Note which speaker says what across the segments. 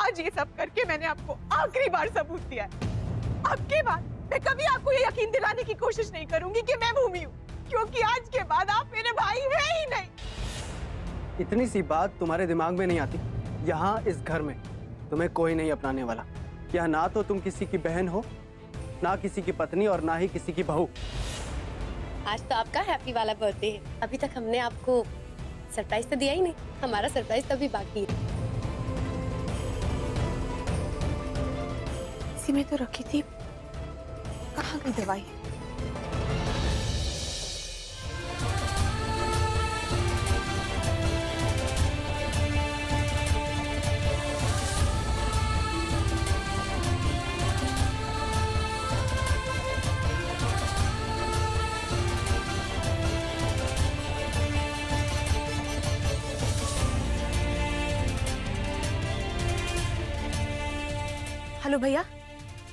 Speaker 1: आज ये सब करके मैंने आपको आखिरी बार सबूत दिया है। आपके बाद मैं कभी आपको ये यकीन दिलाने की कोशिश नहीं करूंगी कि मैं भूमि हूँ, क्योंकि आज के बाद आप मेरे भाई हैं ही नहीं।
Speaker 2: इतनी सी बात तुम्हारे दिमाग में नहीं आती? यहाँ इस घर में तुम्हें कोई नहीं अपनाने वाला। क्या ना तो तुम किसी की बहन हो, ना किसी की पत्नी, और ना ही किसी की बहू।
Speaker 3: आज तो आपका हैप्पी वाला बर्थडे है। अभी तक हमने आपको सरप्राइज तो दिया ही नहीं। हमारा सरप्राइज तभी बाकी है।
Speaker 1: इसी में तो रखी थी, कहाँ गई दवाई? हेलो भैया,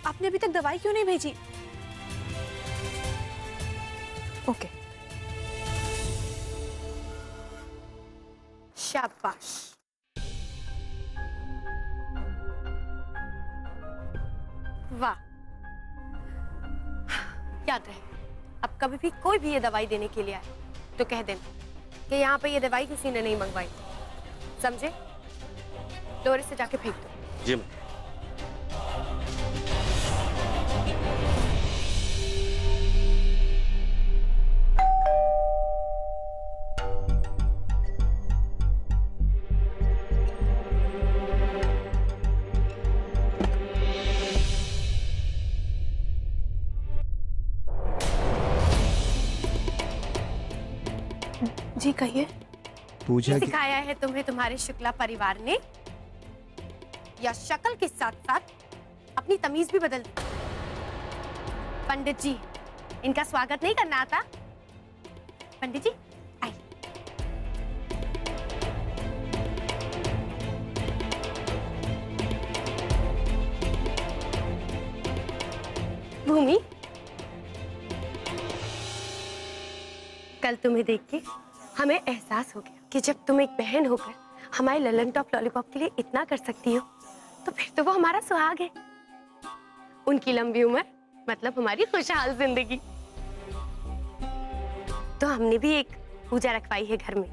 Speaker 1: आपने अभी तक दवाई क्यों नहीं भेजी? ओके।
Speaker 3: शाबाश। वाह। याद रहे, अब कभी भी कोई भी ये दवाई देने के लिए आए तो कह देना कि यहाँ पे ये दवाई किसी ने नहीं मंगवाई। समझे? डोरे से जाके फेंक दो।
Speaker 4: जी मैम।
Speaker 1: जी कहिए।
Speaker 5: पूजा की
Speaker 3: सिखाया है तुम्हें तुम्हारे शुक्ला परिवार ने, या शक्ल के साथ साथ अपनी तमीज भी बदल दी? पंडित जी, इनका स्वागत नहीं करना आता? पंडित जी आइए। भूमि, कल तुम्हें देख के हमें एहसास हो गया कि जब तुम एक बहन होकर हमारे ललन टॉप लॉलीपॉप के लिए इतना कर सकती हो, तो फिर तो वो हमारा सुहाग है। उनकी लंबी उम्र मतलब हमारी खुशहाल जिंदगी। तो हमने भी एक पूजा रखवाई है घर में,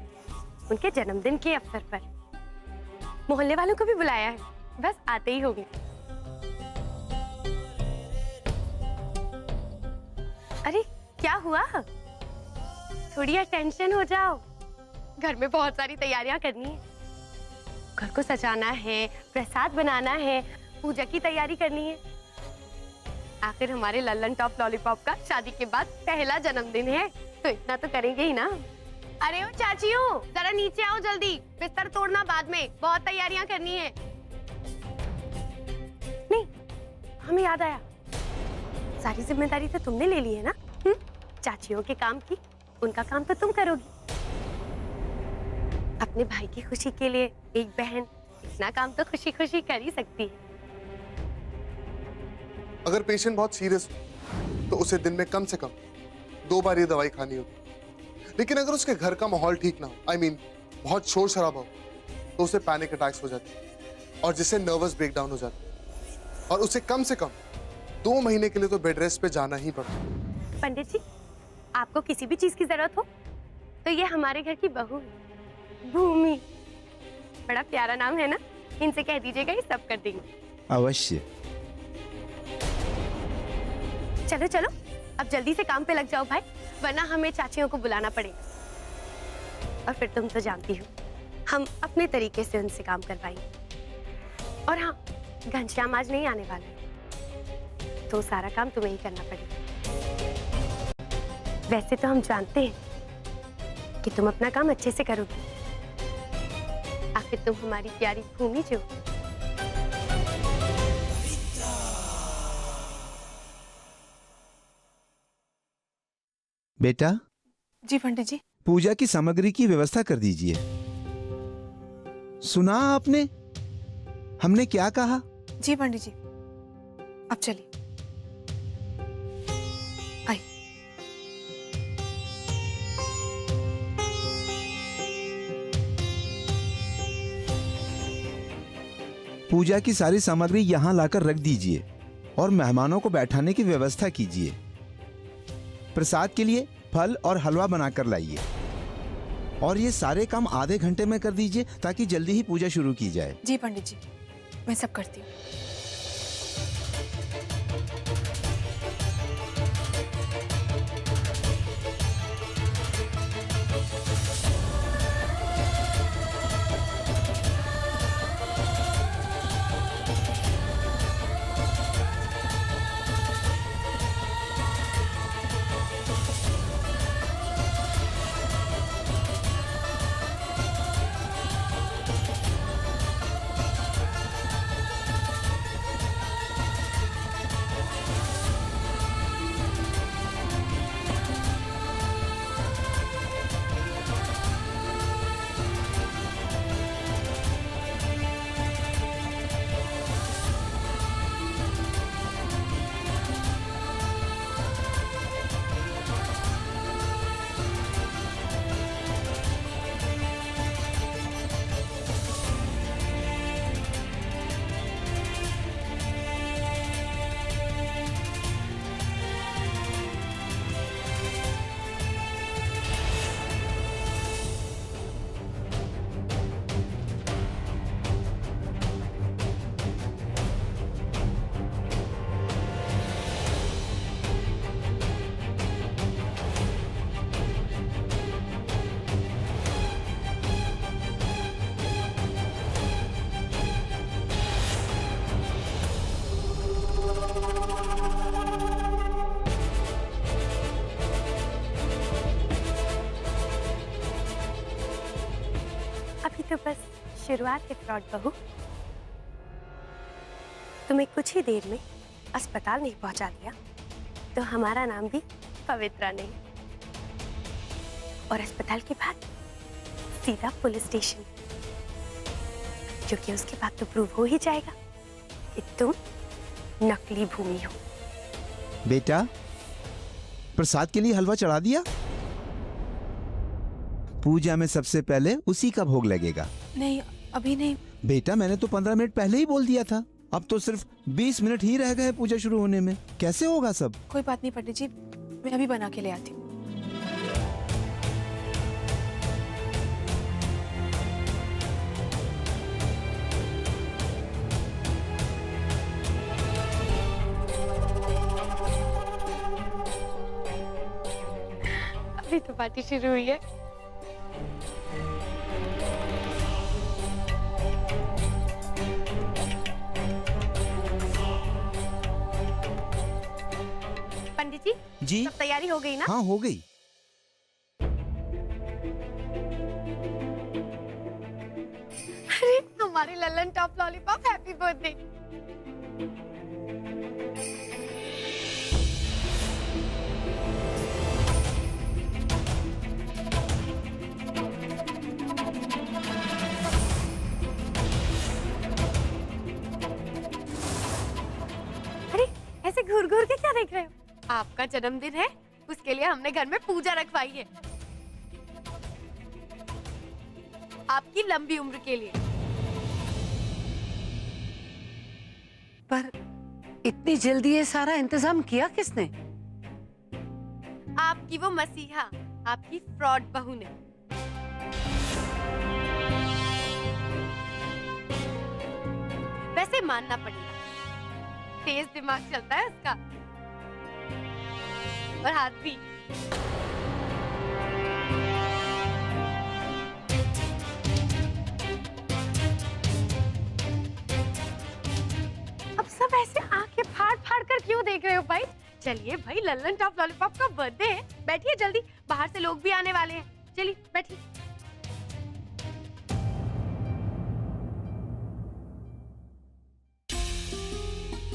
Speaker 3: उनके जन्मदिन के अवसर पर। मोहल्ले वालों को भी बुलाया है, बस आते ही होंगे। अरे क्या हुआ? थोड़ी अटेंशन हो जाओ। घर में बहुत सारी तैयारियां करनी है। घर को सजाना है, प्रसाद बनाना है, पूजा की तैयारी करनी है। आखिर हमारे लल्लन टॉप लॉलीपॉप का शादी के बाद पहला जन्मदिन है, तो इतना तो करेंगे ही ना। अरे ओ चाचियों, जरा नीचे आओ जल्दी। बिस्तर तोड़ना बाद में, बहुत तैयारियां करनी है। नहीं, हमें याद आया, सारी जिम्मेदारी तो तुमने ले ली है ना। चाचियों के काम की, उनका काम तो तुम करोगी। अपने भाई की खुशी के लिए एक बहन इतना काम तो खुशी खुशी कर ही सकती है।
Speaker 6: अगर पेशेंट बहुत सीरियस हो तो उसे दिन में कम से कम 2 बार ये दवाई खानी होगी। लेकिन अगर उसके घर का माहौल ठीक ना हो, बहुत शोर शराबा हो, तो उसे पैनिक अटैक्स हो जाते हैं और जिससे नर्वस ब्रेकडाउन हो जाता है, और उसे कम से कम 2 महीने के लिए तो बेड रेस्ट पे जाना ही पड़ता है।
Speaker 3: पंडित जी, आपको किसी भी चीज की जरूरत हो तो ये हमारे घर की बहू है, भूमि। बड़ा प्यारा नाम है ना, इनसे कह दीजिएगा, ये सब कर देंगे।
Speaker 5: अवश्य।
Speaker 3: चलो चलो, अब जल्दी से काम पे लग जाओ भाई, वरना हमें चाचियों को बुलाना पड़ेगा। और फिर तुम तो जानती हो, हम अपने तरीके से उनसे काम करवाएंगे। और हाँ, घनश्याम आज नहीं आने वाला है, तो सारा काम तुम्हें ही करना पड़ेगा। वैसे तो हम जानते हैं कि तुम अपना काम अच्छे से करोगी, आखिर तुम हमारी प्यारी भूमि जो।
Speaker 5: बेटा।
Speaker 1: जी पंडित जी।
Speaker 5: पूजा की सामग्री की व्यवस्था कर दीजिए। सुना आपने हमने क्या कहा?
Speaker 1: जी पंडित जी, अब चलिए। आइए।
Speaker 5: पूजा की सारी सामग्री यहाँ लाकर रख दीजिए और मेहमानों को बैठाने की व्यवस्था कीजिए। प्रसाद के लिए फल और हलवा बनाकर लाइए और ये सारे काम आधे घंटे में कर दीजिए ताकि जल्दी ही पूजा शुरू की जाए।
Speaker 4: जी पंडित जी, मैं सब करती हूँ।
Speaker 3: अभी तो बस शुरुआत है फ्रॉड बहू। तुम्हें कुछ ही देर में अस्पताल नहीं पहुंचा दिया तो हमारा नाम भी पवित्रा नहीं, और अस्पताल के बाद सीधा पुलिस स्टेशन, क्योंकि उसके बाद तो प्रूव हो ही जाएगा कि तुम नकली भूमि हो।
Speaker 5: बेटा, प्रसाद के लिए हलवा चढ़ा दिया? पूजा में सबसे पहले उसी का भोग लगेगा।
Speaker 4: नहीं, अभी नहीं।
Speaker 5: बेटा, मैंने तो 15 मिनट पहले ही बोल दिया था। अब तो सिर्फ 20 मिनट ही रह गए पूजा शुरू होने में। कैसे होगा सब?
Speaker 4: कोई बात नहीं पंडित जी, मैं अभी बना के ले आती हूँ।
Speaker 3: अभी तो पार्टी शुरू हुई है। पंडित जी,
Speaker 5: जी
Speaker 3: सब तैयारी हो गई ना?
Speaker 5: हाँ, हो गई।
Speaker 3: अरे हमारे Lallan top lollipop, happy birthday. अरे ऐसे घूर घूर के क्या देख रहे हो? आपका जन्मदिन है, उसके लिए हमने घर में पूजा रखवाई है, आपकी लंबी उम्र के लिए।
Speaker 7: पर इतनी जल्दी ये सारा इंतजाम किया किसने?
Speaker 3: आपकी वो मसीहा, आपकी फ्रॉड बहू ने। वैसे मानना पड़ेगा, तेज दिमाग चलता है उसका, और हाथ भी। अब सब ऐसे आंखें फाड़ फाड़ कर क्यों देख रहे हो भाई? चलिए भाई, लल्लन टॉप लॉलीपॉप का बर्थडे है, बैठिए जल्दी, बाहर से लोग भी आने वाले हैं। चलिए बैठिए।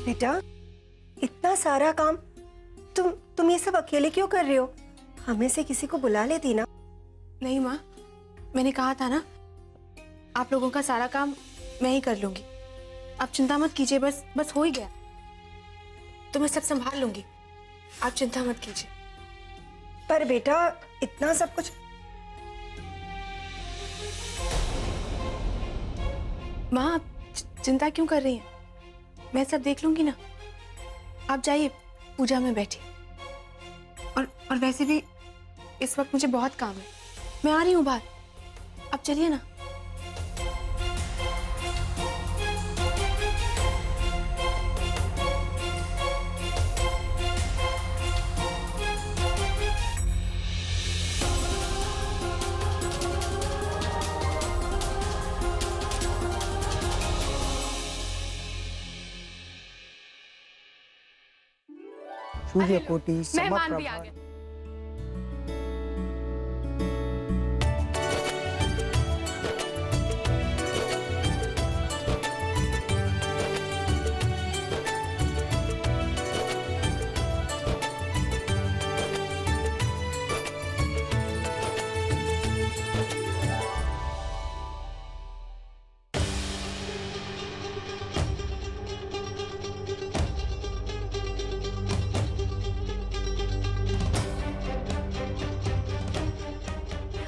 Speaker 8: बेटा, इतना सारा काम तुम ये सब अकेले क्यों कर रहे हो? हमें से किसी को बुला लेती ना।
Speaker 4: नहीं माँ, मैंने कहा था ना, आप लोगों का सारा काम मैं ही कर लूंगी। आप चिंता मत कीजिए, बस हो ही गया तो मैं सब संभाल लूंगी, आप चिंता मत कीजिए।
Speaker 8: पर बेटा, इतना सब कुछ।
Speaker 4: माँ, चिंता क्यों कर रही हैं? मैं सब देख लूंगी ना। आप जाइए, पूजा में बैठिए। और वैसे भी इस वक्त मुझे बहुत काम है, मैं आ रही हूँ बाहर। अब चलिए ना।
Speaker 7: सूर्यकोटि
Speaker 3: मेहमान भी आ
Speaker 7: समप्रभा।
Speaker 3: गए।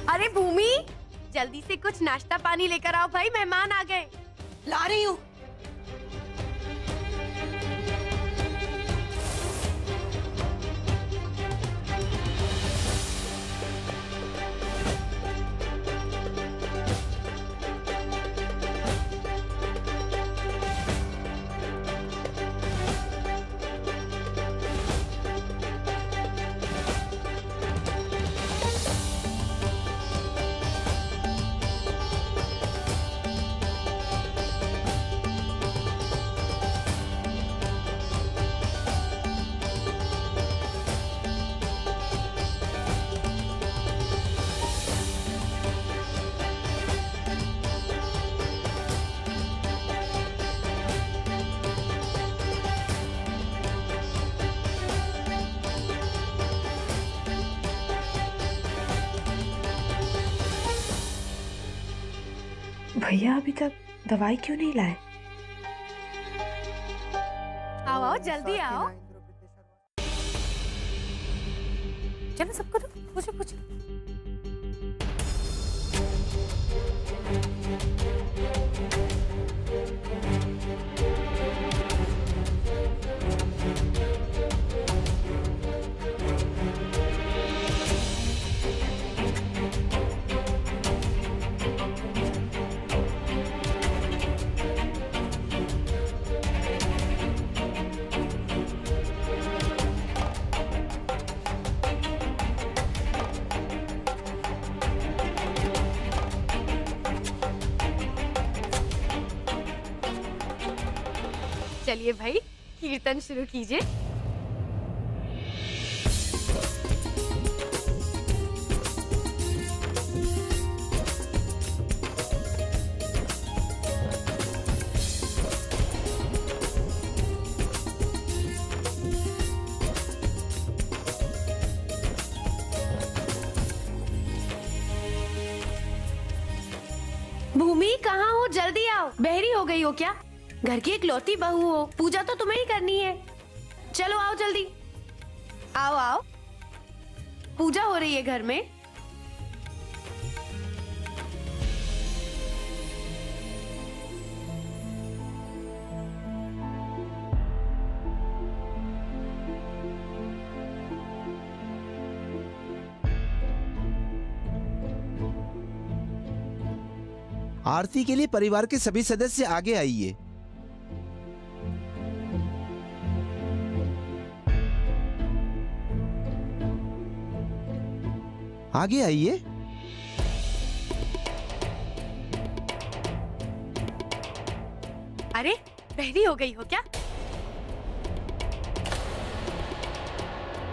Speaker 3: अरे भूमि, जल्दी से कुछ नाश्ता पानी लेकर आओ भाई, मेहमान आ गए।
Speaker 4: ला रही हूँ। भैया अभी तक दवाई क्यों नहीं लाए?
Speaker 3: आओ आओ जल्दी आओ। चलो सबको तो पूछो पूछो। चलिए भाई, कीर्तन शुरू कीजिए। भूमि कहाँ हो? जल्दी आओ। बहरी हो गई हो क्या? घर की इकलौती बहू हो, पूजा तो तुम्हें ही करनी है। चलो आओ जल्दी, आओ आओ, पूजा हो रही है घर में।
Speaker 5: आरती के लिए परिवार के सभी सदस्य आगे आइए। आगे आइए।
Speaker 3: अरे बहरी हो गई हो क्या?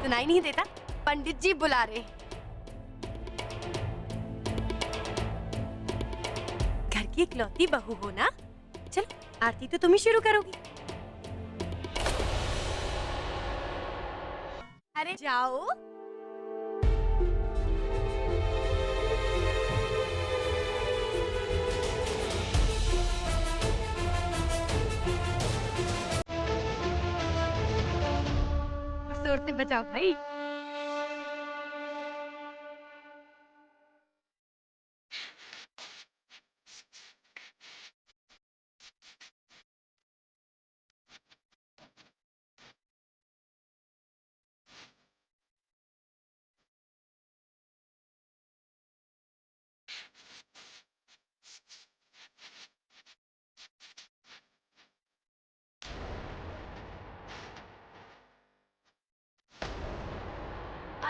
Speaker 3: सुनाई नहीं देता? पंडित जी बुला रहे हैं। घर की इकलौती बहू हो ना, चलो आरती तो तुम ही शुरू करोगी। अरे जाओ। जोर से बजाओ भाई।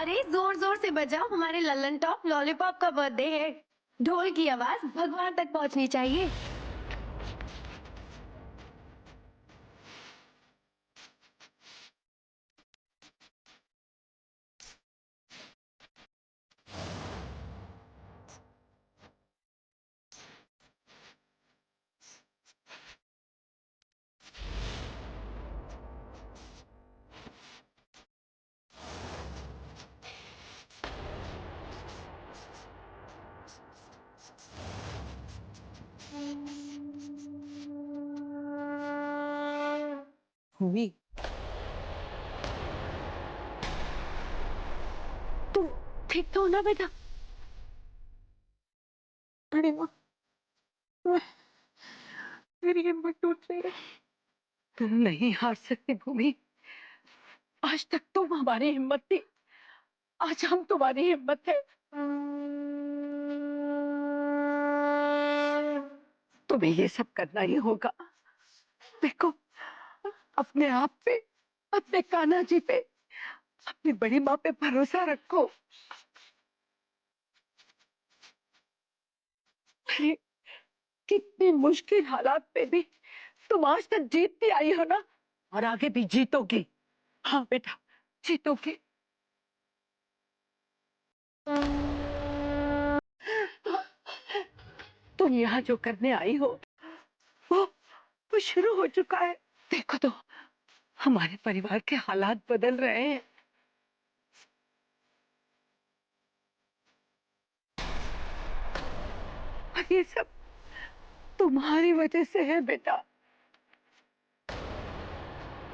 Speaker 3: अरे जोर जोर से बजाओ, हमारे लल्लन टॉप लॉलीपॉप का बर्थडे है। ढोल की आवाज भगवान तक पहुंचनी चाहिए।
Speaker 7: भूमि, तुम ठीक तो हो ना बेटा?
Speaker 1: अरे माँ, मेरी हिम्मत टूट रही है।
Speaker 7: तुम नहीं हार सकती भूमि। आज तक तुम हमारी हिम्मत थी, आज हम तुम्हारी हिम्मत है। तुम्हें ये सब करना ही होगा। देखो, अपने आप पे, अपने कान्हा जी पे, अपनी बड़ी माँ पे भरोसा रखो। अरे, कितनी मुश्किल हालात में भी तुम आज तक जीतती आई हो ना, और आगे भी जीतोगी। हाँ बेटा, जीतोगी। तुम यहाँ जो करने आई हो वो शुरू हो चुका है। देखो तो, हमारे परिवार के हालात बदल रहे हैं। और ये सब तुम्हारी वजह से है बेटा,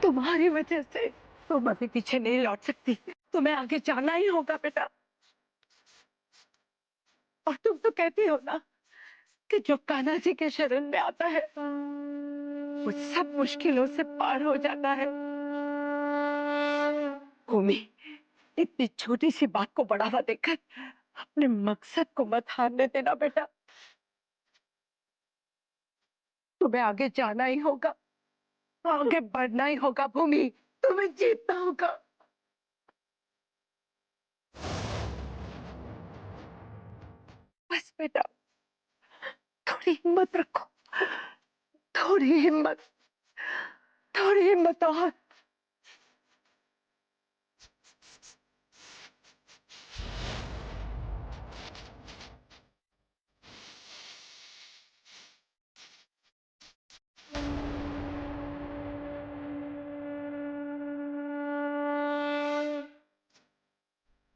Speaker 7: तुम्हारी वजह से। तुम अभी पीछे नहीं लौट सकती, तुम्हें आगे जाना ही होगा बेटा। और तुम तो कहती हो ना कि जो कान्हा जी के शरण में आता है वो सब मुश्किलों से पार हो जाता है। भूमि, इतनी छोटी सी बात को बढ़ावा देकर अपने मकसद को मत हारने देना बेटा। तुम्हें आगे जाना ही होगा, आगे बढ़ना ही होगा भूमि, तुम्हें जीतना होगा। बस बेटा, थोड़ी हिम्मत रखो, थोड़ी हिम्मत, थोड़ी हिम्मत और।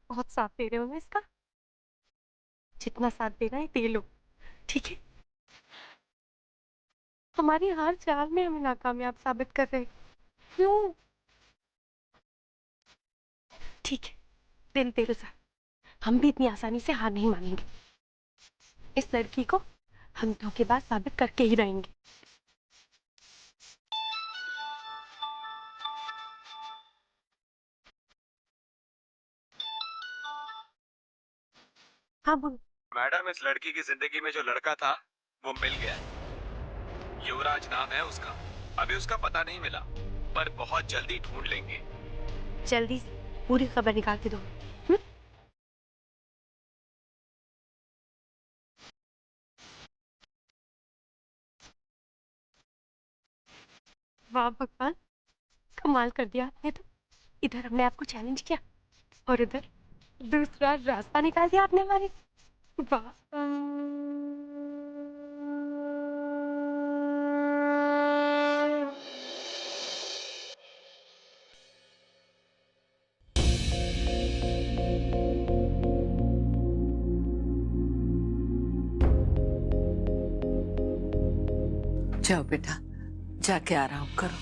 Speaker 3: बहुत साथ दे रहे हो ना इसका, जितना साथ देना है दे लो, ठीक है? हमारी हर चाल में हमें नाकामयाब साबित कर रहे। क्यों? ठीक है, दिल दे लो सर, हम भी इतनी आसानी से हार नहीं मानेंगे। इस लड़की को हम धोखेबाज साबित करके ही रहेंगे। हाँ बोलो।
Speaker 9: मैडम, इस लड़की की जिंदगी में जो लड़का था वो मिल गया। युवराज नाम है उसका। अभी उसका पता नहीं मिला, पर बहुत जल्दी ढूंढ लेंगे।
Speaker 3: जल्दी से पूरी खबर निकाल के दो। वाह भगवान, कमाल कर दिया आपने तो। इधर हमने आपको चैलेंज किया और इधर दूसरा रास्ता निकाल दिया आपने हमारे। वाह।
Speaker 7: जाओ बेटा, जाके आराम करो,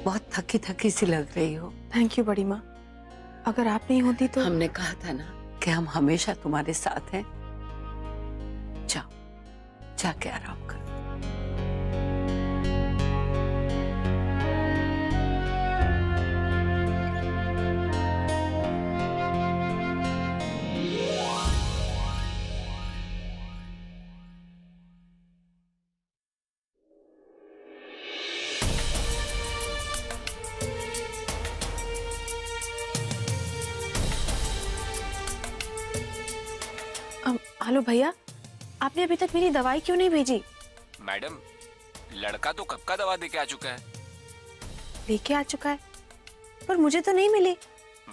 Speaker 7: बहुत थकी थकी सी लग रही हो।
Speaker 4: थैंक यू बड़ी माँ, अगर आप नहीं होती तो।
Speaker 7: हमने कहा था ना कि हम हमेशा तुम्हारे साथ हैं। जाओ, जाके आराम करो।
Speaker 4: हेलो भैया, आपने अभी तक मेरी दवाई क्यों नहीं भेजी?
Speaker 9: मैडम, लड़का तो कब का दवा दे के आ चुका है।
Speaker 4: लेके आ चुका है, पर मुझे तो नहीं मिली।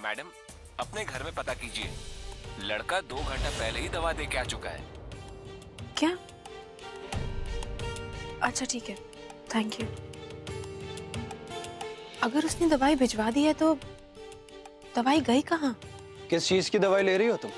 Speaker 9: मैडम, अपने घर में पता कीजिए, लड़का 2 घंटा पहले ही दवा दे के आ चुका है।
Speaker 4: क्या? अच्छा ठीक है, थैंक यू। अगर उसने दवाई भिजवा दी है तो दवाई गई कहाँ?
Speaker 2: किस चीज की दवाई ले रही हो तुम?